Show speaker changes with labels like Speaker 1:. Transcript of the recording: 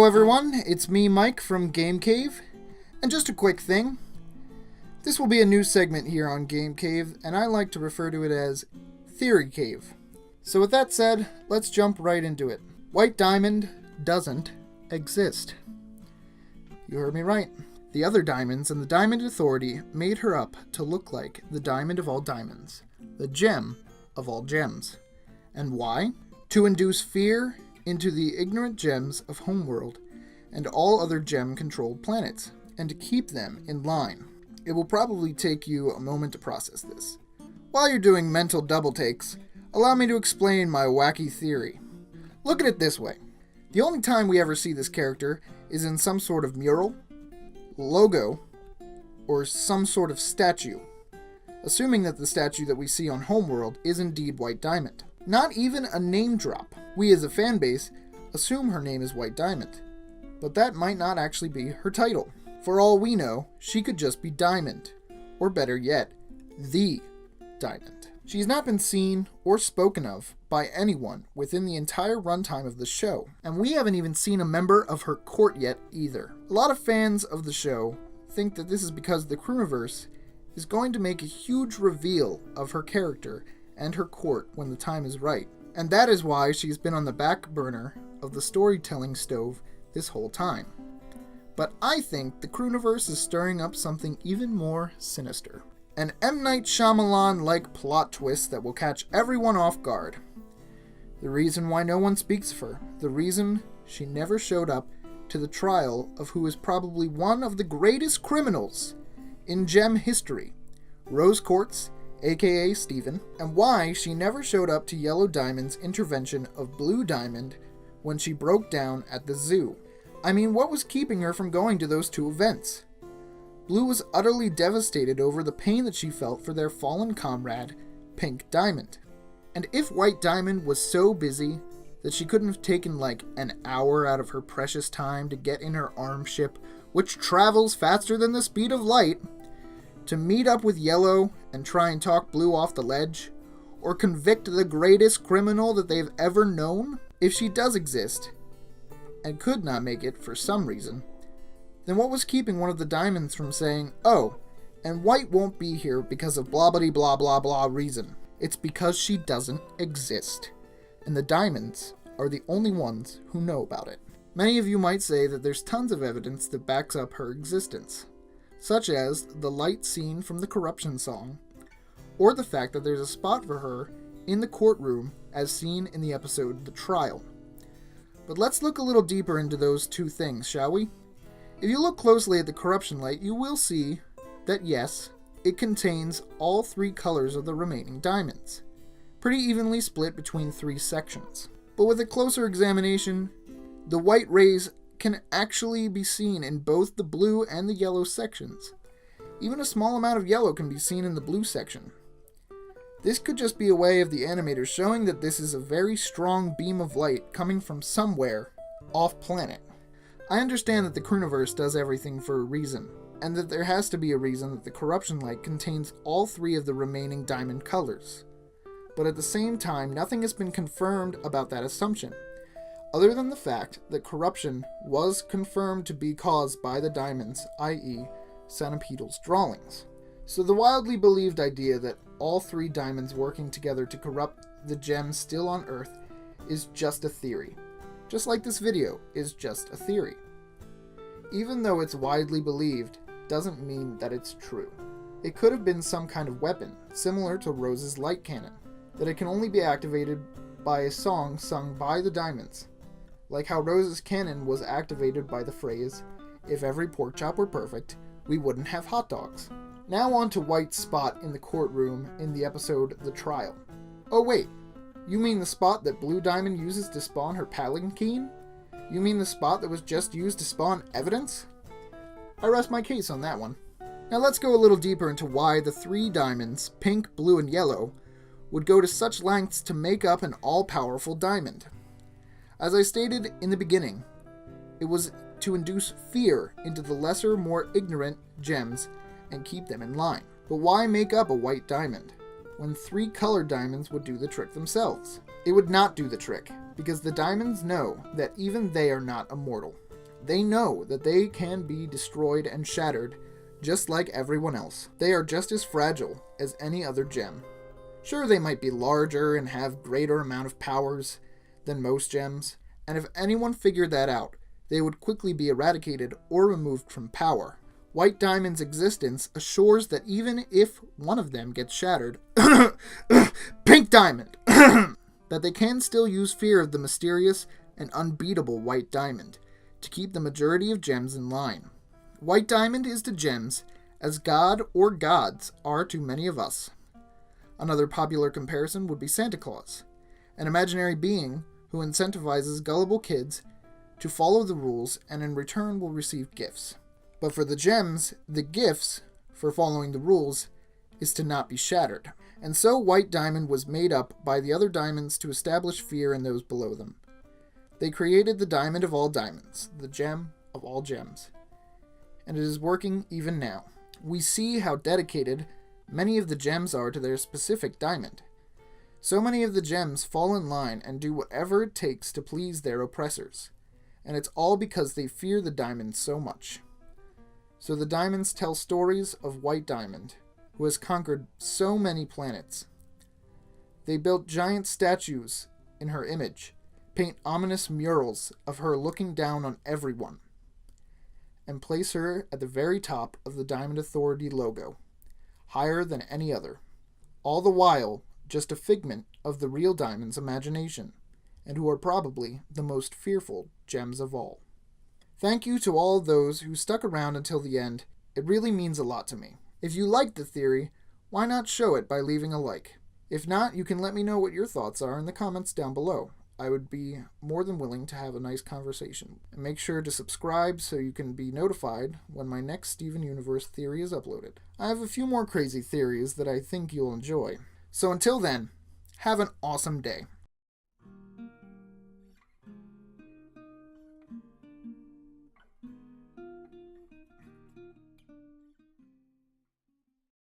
Speaker 1: Hello everyone, it's me Mike from Game Cave, and just a quick thing. This will be a new segment here on Game Cave, and I like to refer to it as Theory Cave. So with that said, let's jump right into it. White diamond doesn't exist. You heard me right. The other diamonds and the Diamond Authority made her up to look like the diamond of all diamonds, the gem of all gems. And why? To induce fear into the ignorant gems of Homeworld and all other gem-controlled planets, and to keep them in line. It will probably take you a moment to process this. While you're doing mental double takes, allow me to explain my wacky theory. Look at it this way. The only time we ever see this character is in some sort of mural, logo, or some sort of statue, assuming that the statue that we see on Homeworld is indeed White Diamond. Not even a name drop. We as a fan base assume her name is White Diamond, but that might not actually be her title. For all we know, she could just be Diamond, or better yet, the Diamond. She has not been seen or spoken of by anyone within the entire runtime of the show, and we haven't even seen a member of her court yet either. A lot of fans of the show think that this is because the Crewniverse is going to make a huge reveal of her character and her court when the time is right. And that is why she's been on the back burner of the storytelling stove this whole time. But I think the Crewniverse is stirring up something even more sinister. An M. Night Shyamalan-like plot twist that will catch everyone off guard. The reason why no one speaks of her. The reason she never showed up to the trial of who is probably one of the greatest criminals in gem history, Rose Quartz, aka Steven, and why she never showed up to Yellow Diamond's intervention of Blue Diamond when she broke down at the zoo. I mean, what was keeping her from going to those two events? Blue was utterly devastated over the pain that she felt for their fallen comrade, Pink Diamond. And if White Diamond was so busy that she couldn't have taken like an hour out of her precious time to get in her arm ship, which travels faster than the speed of light, to meet up with Yellow and try and talk Blue off the ledge, or convict the greatest criminal that they've ever known, if she does exist, and could not make it for some reason, then what was keeping one of the diamonds from saying, oh, and White won't be here because of blah blah blah blah blah reason? It's because she doesn't exist, and the diamonds are the only ones who know about it. Many of you might say that there's tons of evidence that backs up her existence, such as the light scene from the Corruption song, or the fact that there's a spot for her in the courtroom as seen in the episode The Trial. But let's look a little deeper into those two things, shall we? If you look closely at the Corruption light, you will see that yes, it contains all three colors of the remaining diamonds, pretty evenly split between three sections. But with a closer examination, the white rays can actually be seen in both the blue and the yellow sections. Even a small amount of yellow can be seen in the blue section. This could just be a way of the animators showing that this is a very strong beam of light coming from somewhere off-planet. I understand that the Crewniverse does everything for a reason, and that there has to be a reason that the Corruption light contains all three of the remaining diamond colors. But at the same time, nothing has been confirmed about that assumption, other than the fact that Corruption was confirmed to be caused by the diamonds, i.e. Centipedal's drawings. So the wildly believed idea that all three diamonds working together to corrupt the gems still on Earth is just a theory. Just like this video is just a theory. Even though it's widely believed, doesn't mean that it's true. It could have been some kind of weapon, similar to Rose's light cannon, that it can only be activated by a song sung by the diamonds, like how Rose's cannon was activated by the phrase, "If every pork chop were perfect, we wouldn't have hot dogs." Now on to White's spot in the courtroom in the episode The Trial. Oh wait, you mean the spot that Blue Diamond uses to spawn her palanquin? You mean the spot that was just used to spawn evidence? I rest my case on that one. Now let's go a little deeper into why the three diamonds, pink, blue, and yellow, would go to such lengths to make up an all-powerful diamond. As I stated in the beginning, it was to induce fear into the lesser, more ignorant gems and keep them in line. But why make up a white diamond when three colored diamonds would do the trick themselves? It would not do the trick, because the diamonds know that even they are not immortal. They know that they can be destroyed and shattered just like everyone else. They are just as fragile as any other gem. Sure, they might be larger and have greater amount of powers than most gems, and if anyone figured that out, they would quickly be eradicated or removed from power. White Diamond's existence assures that even if one of them gets shattered, Pink Diamond, that they can still use fear of the mysterious and unbeatable White Diamond to keep the majority of gems in line. White Diamond is to gems as God or gods are to many of us. Another popular comparison would be Santa Claus, an imaginary being who incentivizes gullible kids to follow the rules and in return will receive gifts. But for the gems, the gifts for following the rules is to not be shattered. And so White Diamond was made up by the other diamonds to establish fear in those below them. They created the diamond of all diamonds, the gem of all gems. And it is working even now. We see how dedicated many of the gems are to their specific diamond. So many of the gems fall in line and do whatever it takes to please their oppressors. And it's all because they fear the diamond so much. So the diamonds tell stories of White Diamond, who has conquered so many planets. They built giant statues in her image, paint ominous murals of her looking down on everyone, and place her at the very top of the Diamond Authority logo, higher than any other. All the while, just a figment of the real Diamond's imagination, and who are probably the most fearful gems of all. Thank you to all those who stuck around until the end. It really means a lot to me. If you liked the theory, why not show it by leaving a like? If not, you can let me know what your thoughts are in the comments down below. I would be more than willing to have a nice conversation. And make sure to subscribe so you can be notified when my next Steven Universe theory is uploaded. I have a few more crazy theories that I think you'll enjoy. So until then, have an awesome day.